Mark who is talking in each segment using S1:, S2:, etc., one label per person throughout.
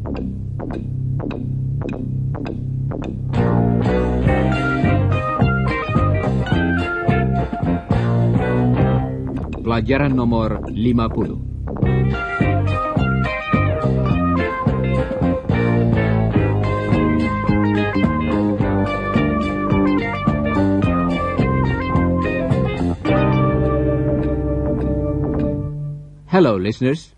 S1: Pelajaran nomor 50. Hello listeners.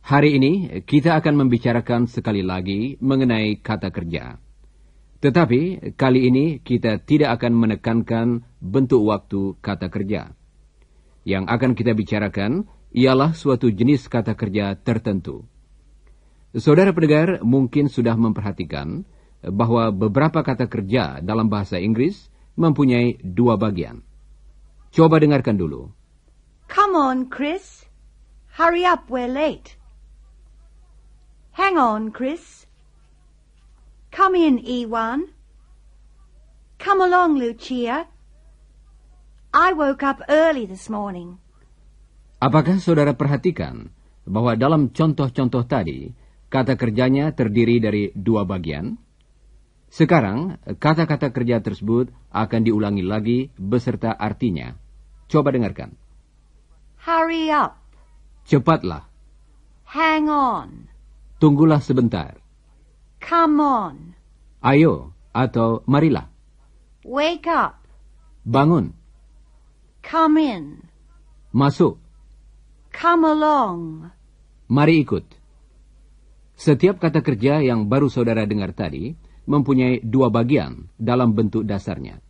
S1: Hari ini kita akan membicarakan sekali lagi mengenai kata kerja. Tetapi kali ini kita tidak akan menekankan bentuk waktu kata kerja. Yang akan kita bicarakan ialah suatu jenis kata kerja tertentu. Saudara pendengar mungkin sudah memperhatikan bahwa beberapa kata kerja dalam bahasa Inggris mempunyai dua bagian. Coba dengarkan dulu.
S2: Come on, Chris. Hurry up, we're late. Hang on, Chris. Come in, Ewan. Come along, Lucia. I woke up early this morning.
S1: Apakah saudara perhatikan bahwa dalam contoh-contoh tadi, kata kerjanya terdiri dari dua bagian? Sekarang, kata-kata kerja tersebut akan diulangi lagi beserta artinya. Coba dengarkan.
S2: Hurry up.
S1: Cepatlah.
S2: Hang on.
S1: Tunggulah sebentar.
S2: Come on.
S1: Ayo atau marilah.
S2: Wake up.
S1: Bangun.
S2: Come in.
S1: Masuk.
S2: Come along.
S1: Mari ikut. Setiap kata kerja yang baru saudara dengar tadi mempunyai dua bagian dalam bentuk dasarnya.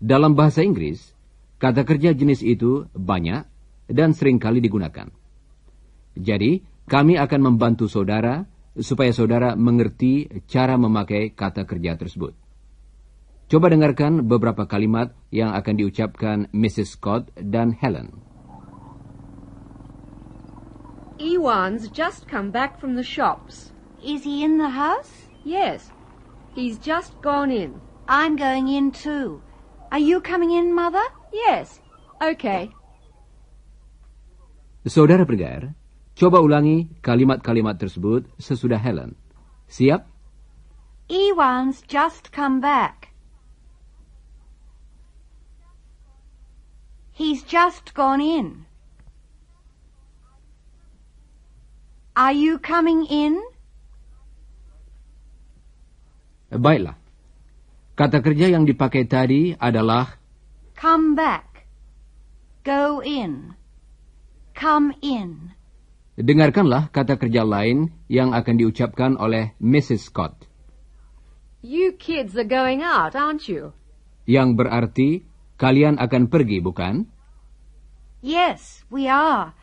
S1: Dalam bahasa Inggris, kata kerja jenis itu banyak dan seringkali digunakan. Jadi, kami akan membantu saudara supaya saudara mengerti cara memakai kata kerja tersebut. Coba dengarkan beberapa kalimat yang akan diucapkan Mrs. Scott dan Helen.
S3: Ewan's just come back from the shops.
S2: Is he in the house?
S3: Yes, he's just gone in.
S2: I'm going in too. Are you coming in, Mother?
S3: Yes, okay.
S1: Saudara pendengar, coba ulangi kalimat-kalimat tersebut sesudah Helen. Siap?
S2: Ewan's just come back. He's just gone in. Are you coming in?
S1: Baiklah. Kata kerja yang dipakai tadi adalah
S2: come back. Go in. Come in.
S1: Dengarkanlah kata kerja lain yang akan diucapkan oleh Mrs. Scott.
S3: You kids are going out, aren't you?
S1: Yang berarti kalian akan pergi, bukan?
S2: Yes, we are.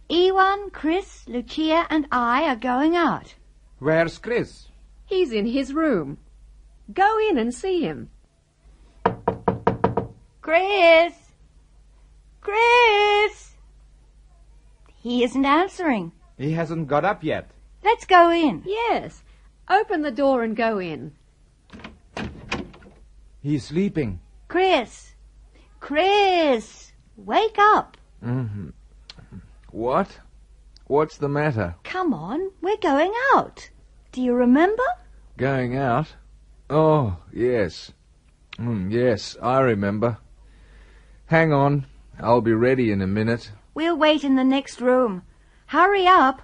S2: Ewan, Chris, Lucia and I are going out.
S4: Where's Chris?
S3: He's in his room. Go in and see him.
S2: Chris! Chris! He isn't answering.
S4: He hasn't got up yet.
S2: Let's go in.
S3: Yes, open the door and go in.
S4: He's sleeping.
S2: Chris! Chris! Wake up.
S4: Mm-hmm. What? What's the matter?
S2: Come on, we're going out. Do you remember?
S4: Going out? Oh, yes. Yes, I remember. Hang on, I'll be ready in a minute.
S2: We'll wait in the next room. Hurry up.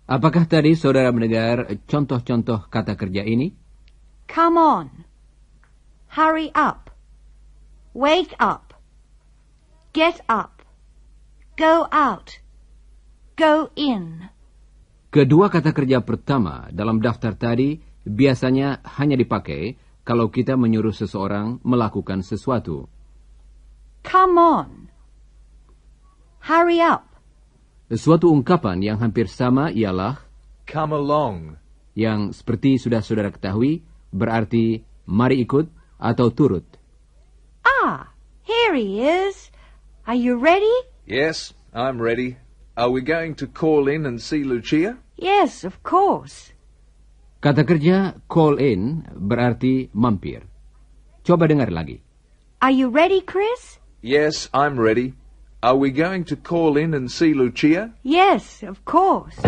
S1: Apakah tadi saudara mendengar contoh-contoh kata kerja ini?
S2: Come on. Hurry up. Wake up. Get up. Go out. Go in.
S1: Kedua kata kerja pertama dalam daftar tadi biasanya hanya dipakai kalau kita menyuruh seseorang melakukan sesuatu.
S2: Come on. Hurry up.
S1: Suatu ungkapan yang hampir sama ialah
S4: come along,
S1: yang seperti sudah saudara ketahui berarti mari ikut atau turut.
S2: Ah, here he is. Are you ready?
S5: Yes, I'm ready. Are we going to call in and see Lucia?
S2: Yes, of course.
S1: Kata kerja call in berarti mampir. Coba dengar lagi.
S2: Are you ready, Chris?
S5: Yes, I'm ready. Are we going to call in and see Lucia?
S2: Yes, of course.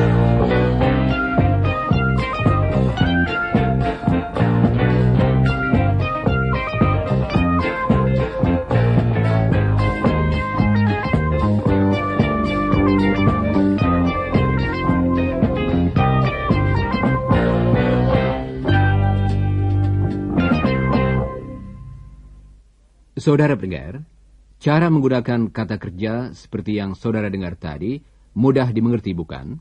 S1: Saudara pendengar, cara menggunakan kata kerja seperti yang saudara dengar tadi mudah dimengerti, bukan?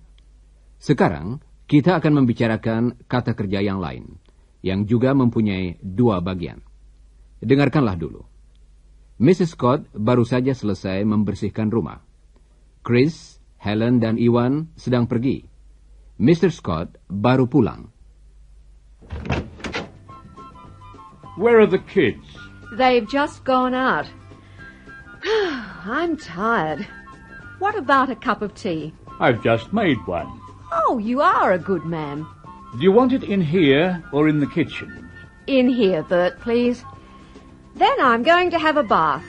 S1: Sekarang, kita akan membicarakan kata kerja yang lain, yang juga mempunyai dua bagian. Dengarkanlah dulu. Mrs. Scott baru saja selesai membersihkan rumah. Chris, Helen, dan Iwan sedang pergi. Mr. Scott baru pulang.
S6: Where are the kids?
S3: They've just gone out. I'm tired. What about a cup of tea?
S6: I've just made one.
S3: Oh, you are a good man.
S6: Do you want it in here or in the kitchen?
S3: In here, Bert, please. Then I'm going to have a bath.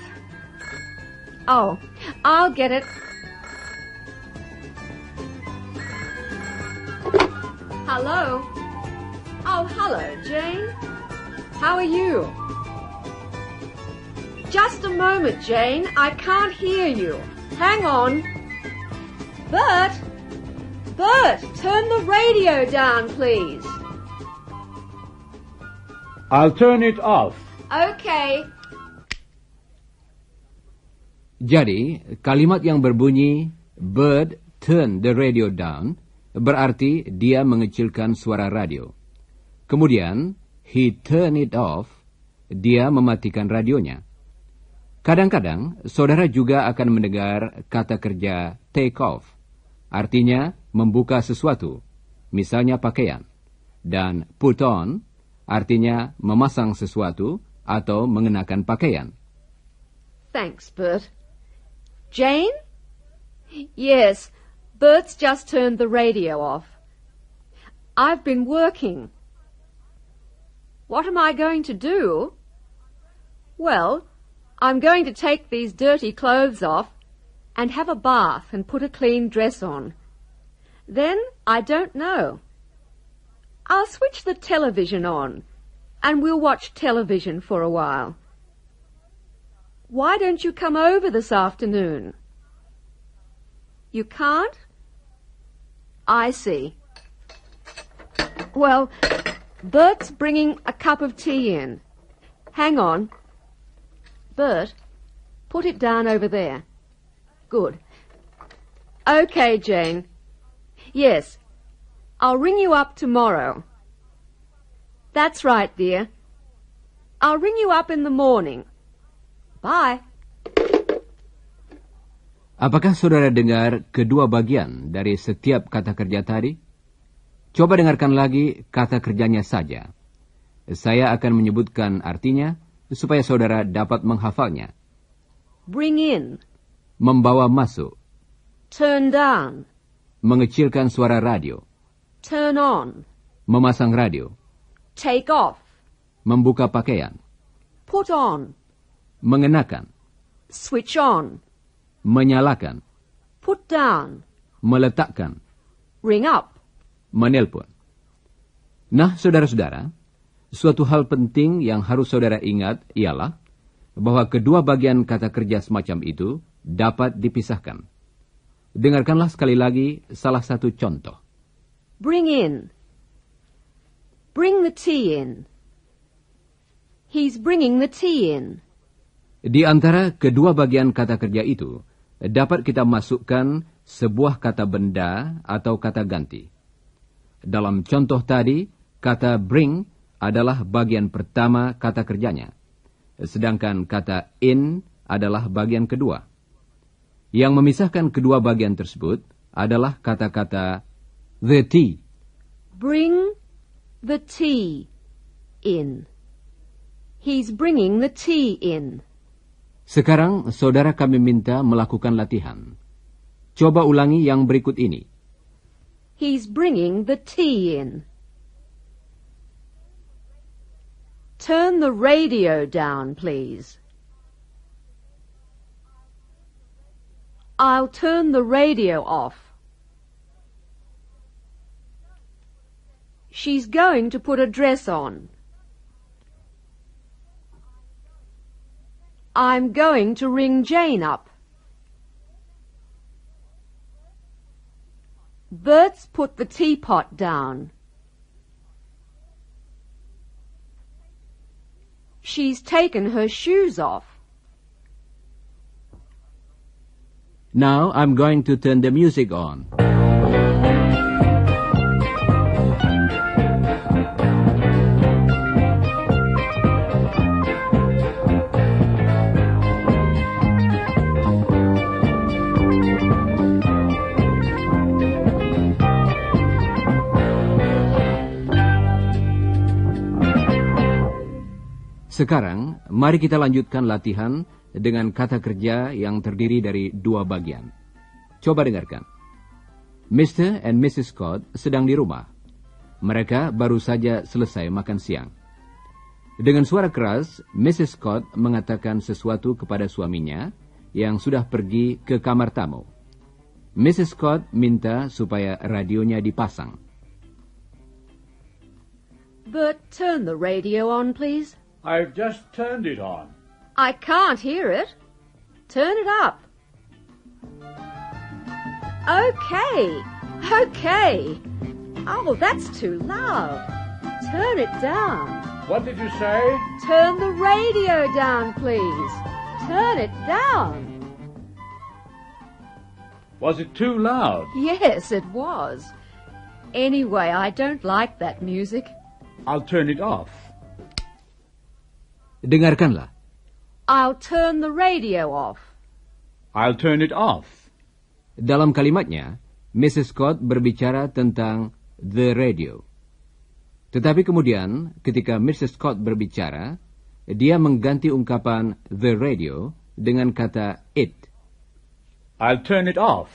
S3: Oh, I'll get it. Hello? Oh, hello, Jane. How are you? Just a moment, Jane. I can't hear you. Hang on. Bert! Bert, turn the radio down, please.
S6: I'll turn it off.
S3: Okay.
S1: Jadi, kalimat yang berbunyi, Bert turn the radio down, berarti dia mengecilkan suara radio. Kemudian, he turn it off, dia mematikan radionya. Kadang-kadang, saudara juga akan mendengar kata kerja take off, artinya membuka sesuatu, misalnya pakaian, dan put on, artinya memasang sesuatu atau mengenakan pakaian.
S3: Thanks, Bert. Jane? Yes, Bert's just turned the radio off. I've been working. What am I going to do? Well, I'm going to take these dirty clothes off and have a bath and put a clean dress on. Then I don't know. I'll switch the television on and we'll watch television for a while. Why don't you come over this afternoon? You can't? I see. Well, Bert's bringing a cup of tea in. Hang on. Bert, put it down over there. Good. Okay, Jane. Yes, I'll ring you up tomorrow. That's right, dear. I'll ring you up in the morning. Bye.
S1: Apakah saudara dengar kedua bagian dari setiap kata kerja tadi? Coba dengarkan lagi kata kerjanya saja. Saya akan menyebutkan artinya supaya saudara dapat menghafalnya.
S3: Bring in.
S1: Membawa masuk.
S3: Turn down.
S1: Mengecilkan suara radio.
S3: Turn on.
S1: Memasang radio.
S3: Take off.
S1: Membuka pakaian.
S3: Put on.
S1: Mengenakan.
S3: Switch on.
S1: Menyalakan.
S3: Put down.
S1: Meletakkan.
S3: Ring up.
S1: Menelpon. Nah, saudara-saudara, suatu hal penting yang harus saudara ingat ialah bahwa kedua bagian kata kerja semacam itu dapat dipisahkan. Dengarkanlah sekali lagi salah satu contoh.
S3: Bring in. Bring the tea in. He's bringing the tea in.
S1: Di antara kedua bagian kata kerja itu, dapat kita masukkan sebuah kata benda atau kata ganti. Dalam contoh tadi, kata bring adalah bagian pertama kata kerjanya, sedangkan kata in adalah bagian kedua. Yang memisahkan kedua bagian tersebut adalah kata-kata the tea.
S3: Bring the tea in. He's bringing the tea in.
S1: Sekarang saudara kami minta melakukan latihan. Coba ulangi yang berikut ini.
S3: He's bringing the tea in. Turn the radio down, please. I'll turn the radio off. She's going to put a dress on. I'm going to ring Jane up. Bert's put the teapot down. She's taken her shoes off.
S1: Now I'm going to turn the music on. Sekarang, mari kita lanjutkan latihan dengan kata kerja yang terdiri dari dua bagian. Coba dengarkan. Mr. and Mrs. Scott sedang di rumah. Mereka baru saja selesai makan siang. Dengan suara keras, Mrs. Scott mengatakan sesuatu kepada suaminya yang sudah pergi ke kamar tamu. Mrs. Scott minta supaya radionya dipasang.
S3: Bert, turn the radio on, please.
S6: I've just turned it on.
S3: I can't hear it. Turn it up. Okay. Oh, that's too loud. Turn it down.
S6: What did you say?
S3: Turn the radio down, please. Turn it down.
S6: Was it too loud?
S3: Yes, it was. Anyway, I don't like that music.
S6: I'll turn it off.
S1: Dengarkanlah.
S3: I'll turn the radio off.
S6: I'll turn it off.
S1: Dalam kalimatnya, Mrs. Scott berbicara tentang the radio. Tetapi kemudian, ketika Mrs. Scott berbicara, dia mengganti ungkapan the radio dengan kata it.
S6: I'll turn it off.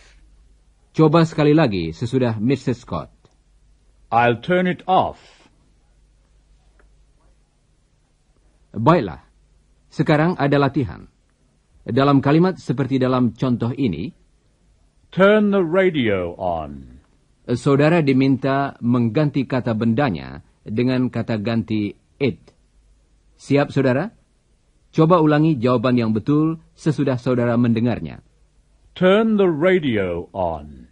S1: Coba sekali lagi sesudah Mrs. Scott.
S6: I'll turn it off.
S1: Baiklah, sekarang ada latihan. Dalam kalimat seperti dalam contoh ini,
S6: turn the radio on.
S1: Saudara diminta mengganti kata bendanya dengan kata ganti it. Siap, saudara? Coba ulangi jawaban yang betul sesudah saudara mendengarnya.
S6: Turn the radio on.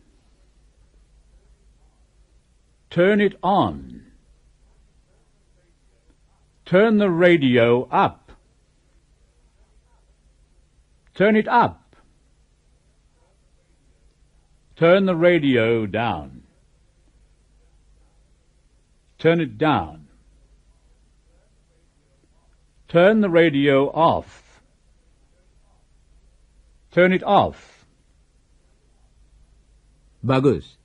S6: Turn it on. Turn the radio up. Turn it up. Turn the radio down. Turn it down. Turn the radio off. Turn it off.
S1: Bagus.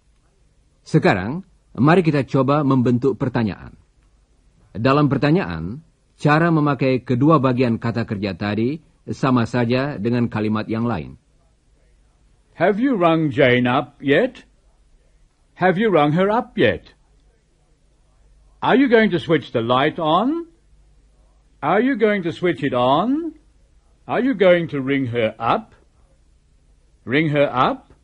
S1: Sekarang, mari kita coba membentuk pertanyaan. Dalam pertanyaan, cara memakai kedua bagian kata kerja tadi sama saja dengan kalimat yang lain.
S6: Have you rung Jane up yet? Have you rung her up yet? Are you going to switch the light on? Are you going to switch it on? Are you going to ring her up? Ring her up?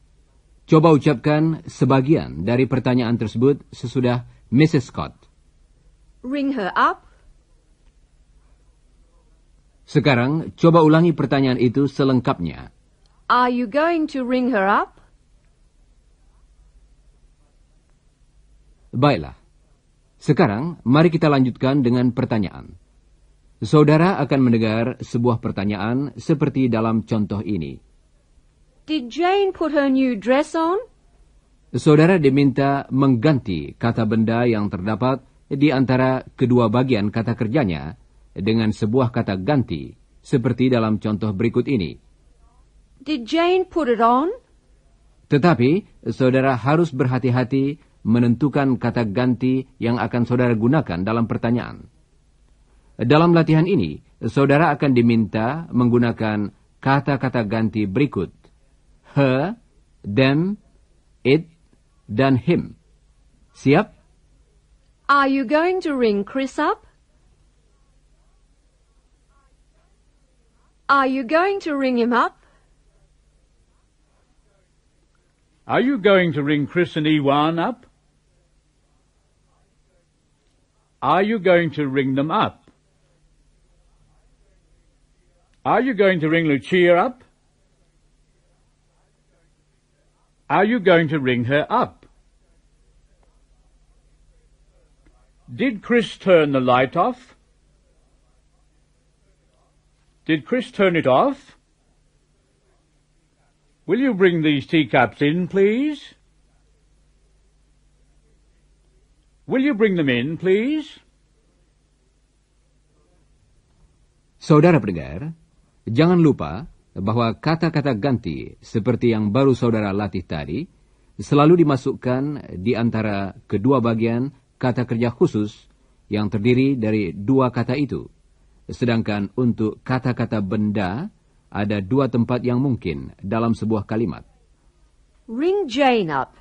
S1: Coba ucapkan sebagian dari pertanyaan tersebut sesudah Mrs. Scott.
S3: Ring her up?
S1: Sekarang, coba ulangi pertanyaan itu selengkapnya.
S3: Are you going to ring her up?
S1: Baiklah. Sekarang, mari kita lanjutkan dengan pertanyaan. Saudara akan mendengar sebuah pertanyaan seperti dalam contoh ini.
S3: Did Jane put her new dress on?
S1: Saudara diminta mengganti kata benda yang terdapat di antara kedua bagian kata kerjanya dengan sebuah kata ganti, seperti dalam contoh berikut ini.
S3: Did Jane put it on?
S1: Tetapi, saudara harus berhati-hati menentukan kata ganti yang akan saudara gunakan dalam pertanyaan. Dalam latihan ini, saudara akan diminta menggunakan kata-kata ganti berikut. Her, them, it, dan him. Siap?
S3: Are you going to ring Chris up? Are you going to ring him up?
S6: Are you going to ring Chris and Iwan up? Are you going to ring them up? Are you going to ring Lucia up? Are you going to ring her up? Did Chris turn the light off? Did Chris turn it off? Will you bring these teacups in, please? Will you bring them in, please?
S1: Saudara pendengar, jangan lupa bahwa kata-kata ganti seperti yang baru saudara latih tadi selalu dimasukkan di antara kedua bagian kata kerja khusus yang terdiri dari dua kata itu. Sedangkan untuk kata-kata benda, ada dua tempat yang mungkin dalam sebuah kalimat.
S3: Ring Jane up.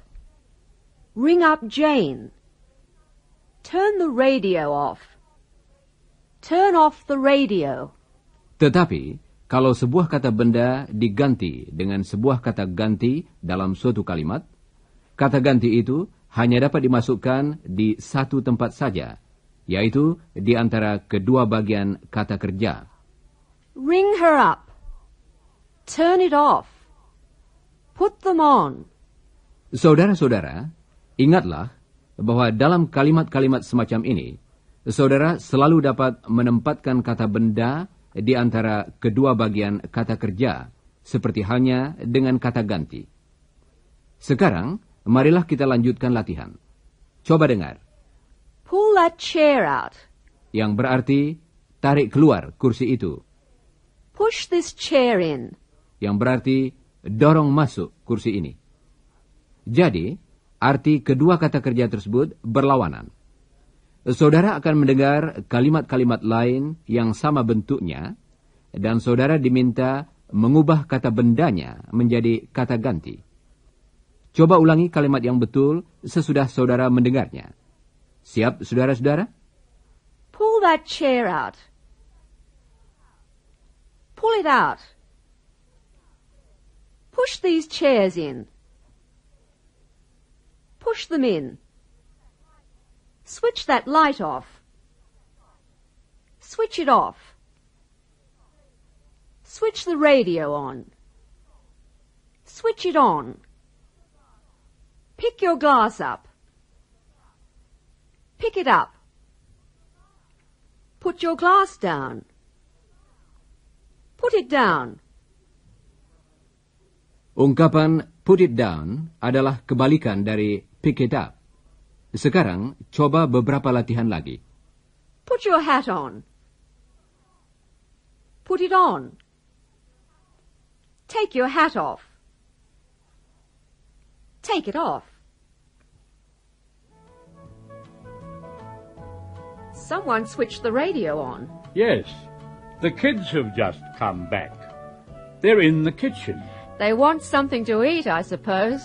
S3: Ring up Jane. Turn the radio off. Turn off the radio.
S1: Tetapi, kalau sebuah kata benda diganti dengan sebuah kata ganti dalam suatu kalimat, kata ganti itu hanya dapat dimasukkan di satu tempat saja, yaitu di antara kedua bagian kata kerja.
S3: Ring her up. Turn it off. Put them on.
S1: Saudara-saudara, ingatlah bahwa dalam kalimat-kalimat semacam ini, saudara selalu dapat menempatkan kata benda di antara kedua bagian kata kerja, seperti halnya dengan kata ganti. Sekarang, marilah kita lanjutkan latihan. Coba dengar.
S3: Pull that chair out.
S1: Yang berarti, tarik keluar kursi itu.
S3: Push this chair in.
S1: Yang berarti, dorong masuk kursi ini. Jadi, arti kedua kata kerja tersebut berlawanan. Saudara akan mendengar kalimat-kalimat lain yang sama bentuknya, dan saudara diminta mengubah kata bendanya menjadi kata ganti. Coba ulangi kalimat yang betul sesudah saudara mendengarnya. Siap, saudara-saudara?
S3: Pull that chair out. Pull it out. Push these chairs in. Push them in. Switch that light off. Switch it off. Switch the radio on. Switch it on. Pick your glass up. Pick it up. Put your glass down. Put it down.
S1: Ungkapan put it down adalah kebalikan dari pick it up. Sekarang, coba beberapa latihan lagi.
S3: Put your hat on. Put it on. Take your hat off. Take it off. Someone switched the radio on.
S6: Yes, the kids have just come back. They're in the kitchen.
S3: They want something to eat, I suppose.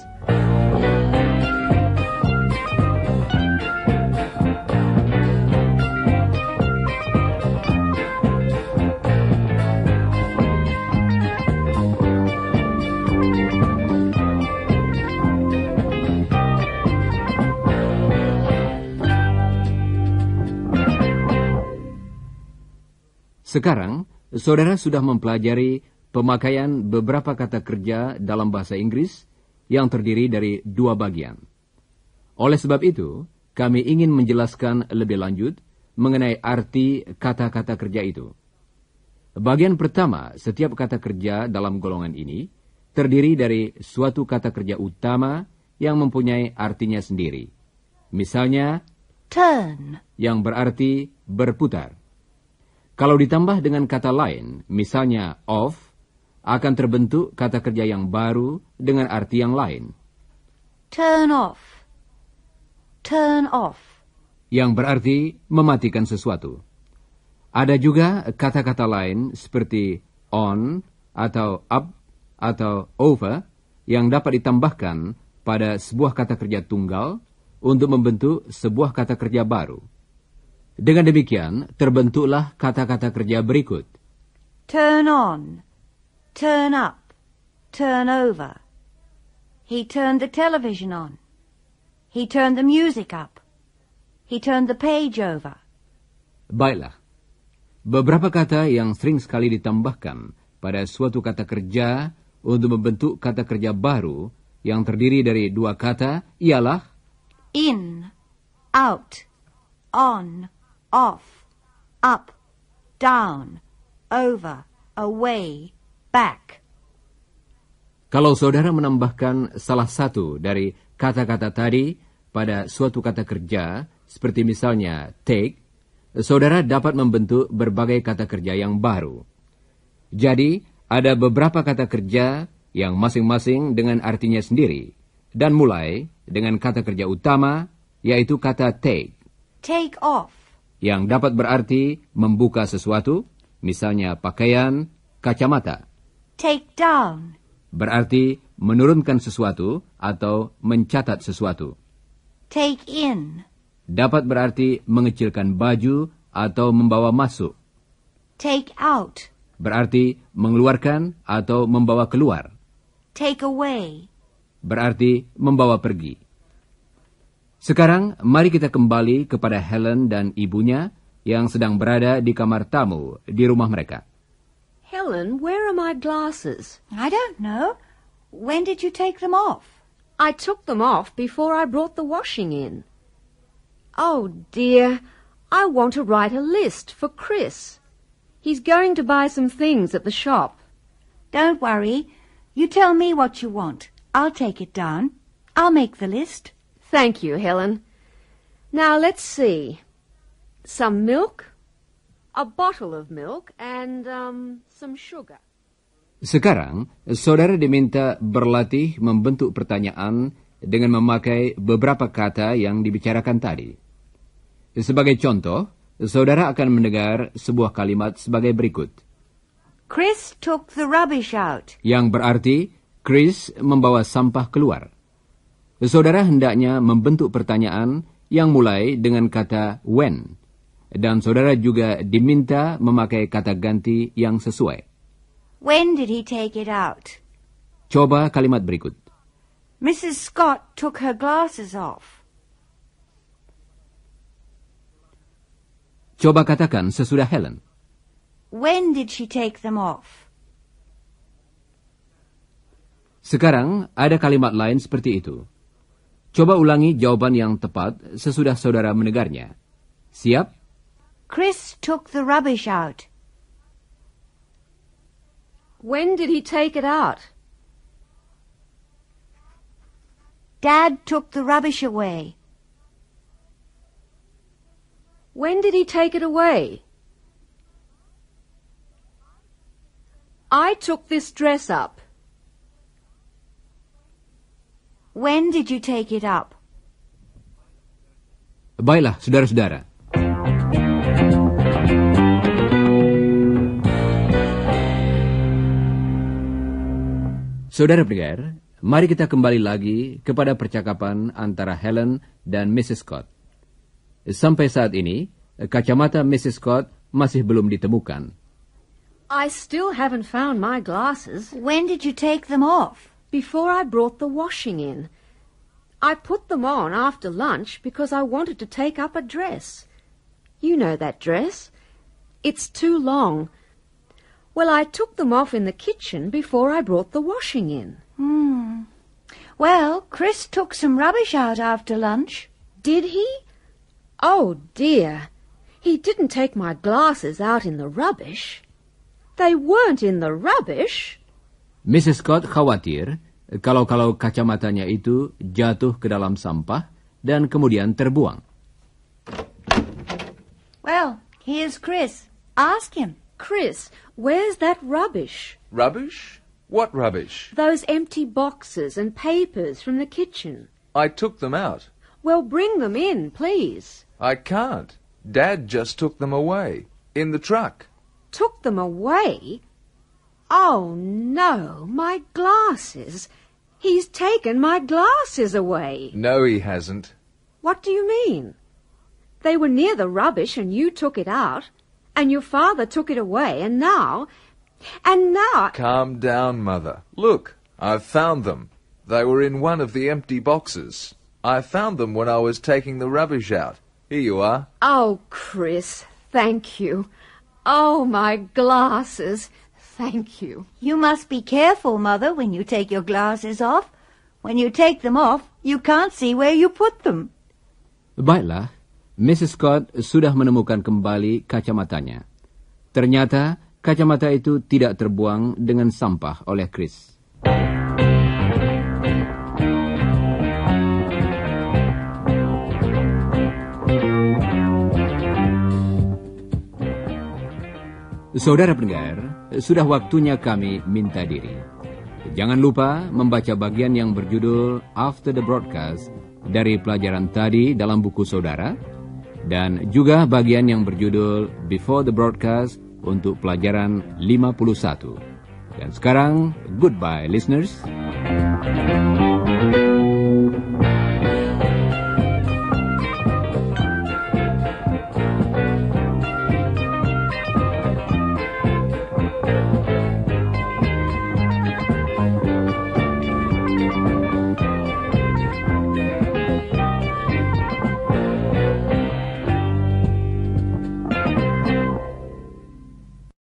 S1: Sekarang, saudara sudah mempelajari pemakaian beberapa kata kerja dalam bahasa Inggris yang terdiri dari dua bagian. Oleh sebab itu, kami ingin menjelaskan lebih lanjut mengenai arti kata-kata kerja itu. Bagian pertama, setiap kata kerja dalam golongan ini terdiri dari suatu kata kerja utama yang mempunyai artinya sendiri. Misalnya,
S2: turn,
S1: yang berarti berputar. Kalau ditambah dengan kata lain, misalnya off, akan terbentuk kata kerja yang baru dengan arti yang lain.
S2: Turn off. Turn off.
S1: Yang berarti mematikan sesuatu. Ada juga kata-kata lain seperti on, atau up, atau over, yang dapat ditambahkan pada sebuah kata kerja tunggal untuk membentuk sebuah kata kerja baru. Dengan demikian, terbentuklah kata-kata kerja berikut.
S2: Turn on, turn up, turn over. He turned the television on. He turned the music up. He turned the page over.
S1: Baiklah. Beberapa kata yang sering sekali ditambahkan pada suatu kata kerja untuk membentuk kata kerja baru yang terdiri dari dua kata ialah
S2: in, out, on, off, up, down, over, away, back.
S1: Kalau saudara menambahkan salah satu dari kata-kata tadi pada suatu kata kerja, seperti misalnya take, saudara dapat membentuk berbagai kata kerja yang baru. Jadi, ada beberapa kata kerja yang masing-masing dengan artinya sendiri, dan mulai dengan kata kerja utama, yaitu kata take.
S2: Take off.
S1: Yang dapat berarti membuka sesuatu, misalnya pakaian, kacamata.
S2: Take down.
S1: Berarti menurunkan sesuatu atau mencatat sesuatu.
S2: Take in.
S1: Dapat berarti mengecilkan baju atau membawa masuk.
S2: Take out.
S1: Berarti mengeluarkan atau membawa keluar.
S2: Take away.
S1: Berarti membawa pergi. Sekarang, mari kita kembali kepada Helen dan ibunya yang sedang berada di kamar tamu di rumah mereka.
S3: Helen, where are my glasses?
S2: I don't know. When did you take them off?
S3: I took them off before I brought the washing in. Oh, dear. I want to write a list for Chris. He's going to buy some things at the shop.
S2: Don't worry. You tell me what you want. I'll take it down. I'll make the list.
S3: Thank you, Helen. Now, let's see. Some milk, a bottle of milk, and some sugar.
S1: Sekarang, saudara diminta berlatih membentuk pertanyaan dengan memakai beberapa kata yang dibicarakan tadi. Sebagai contoh, saudara akan mendengar sebuah kalimat sebagai berikut.
S2: Chris took the rubbish out.
S1: Yang berarti, Chris membawa sampah keluar. Saudara hendaknya membentuk pertanyaan yang mulai dengan kata when. Dan saudara juga diminta memakai kata ganti yang sesuai.
S2: When did he take it out?
S1: Coba kalimat berikut.
S2: Mrs. Scott took her glasses off.
S1: Coba katakan sesudah Helen.
S2: When did she take them off?
S1: Sekarang ada kalimat lain seperti itu. Coba ulangi jawaban yang tepat sesudah saudara mendengarnya. Siap?
S2: Chris took the rubbish out.
S3: When did he take it out?
S2: Dad took the rubbish away.
S3: When did he take it away? I took this dress up.
S2: When did you take it up?
S1: Baiklah, saudara-saudara. Saudara pendengar, mari kita kembali lagi kepada percakapan antara Helen dan Mrs. Scott. Sampai saat ini, kacamata Mrs. Scott masih belum ditemukan.
S3: I still haven't found my glasses.
S2: When did you take them off?
S3: Before I brought the washing in. I put them on after lunch because I wanted to take up a dress. You know that dress. It's too long. Well, I took them off in the kitchen before I brought the washing in.
S2: Well, Chris took some rubbish out after lunch.
S3: Did he? Oh, dear. He didn't take my glasses out in the rubbish. They weren't in the rubbish.
S1: Mrs. Scott khawatir kalau kacamatanya itu jatuh ke dalam sampah dan kemudian terbuang.
S2: Well, here's Chris. Ask him.
S3: Chris, where's that rubbish?
S5: Rubbish? What rubbish?
S3: Those empty boxes and papers from the kitchen.
S5: I took them out.
S3: Well, bring them in, please.
S5: I can't. Dad just took them away. In the truck.
S3: Took them away? Oh, no, my glasses. He's taken my glasses away.
S5: No, he hasn't.
S3: What do you mean? They were near the rubbish and you took it out, and your father took it away, and now...
S5: Calm down, Mother. Look, I've found them. They were in one of the empty boxes. I found them when I was taking the rubbish out. Here you are.
S3: Oh, Chris, thank you. Oh, my glasses. Thank you.
S2: You must be careful, Mother, when you take your glasses off. When you take them off, you can't see where you put them.
S1: Baiklah, Mrs. Scott sudah menemukan kembali kacamatanya. Ternyata kacamata itu tidak terbuang dengan sampah oleh Chris. Saudara pendengar, sudah waktunya kami minta diri. Jangan lupa membaca bagian yang berjudul After the Broadcast dari pelajaran tadi dalam buku saudara, dan juga bagian yang berjudul Before the Broadcast untuk pelajaran 51. Dan sekarang, goodbye listeners.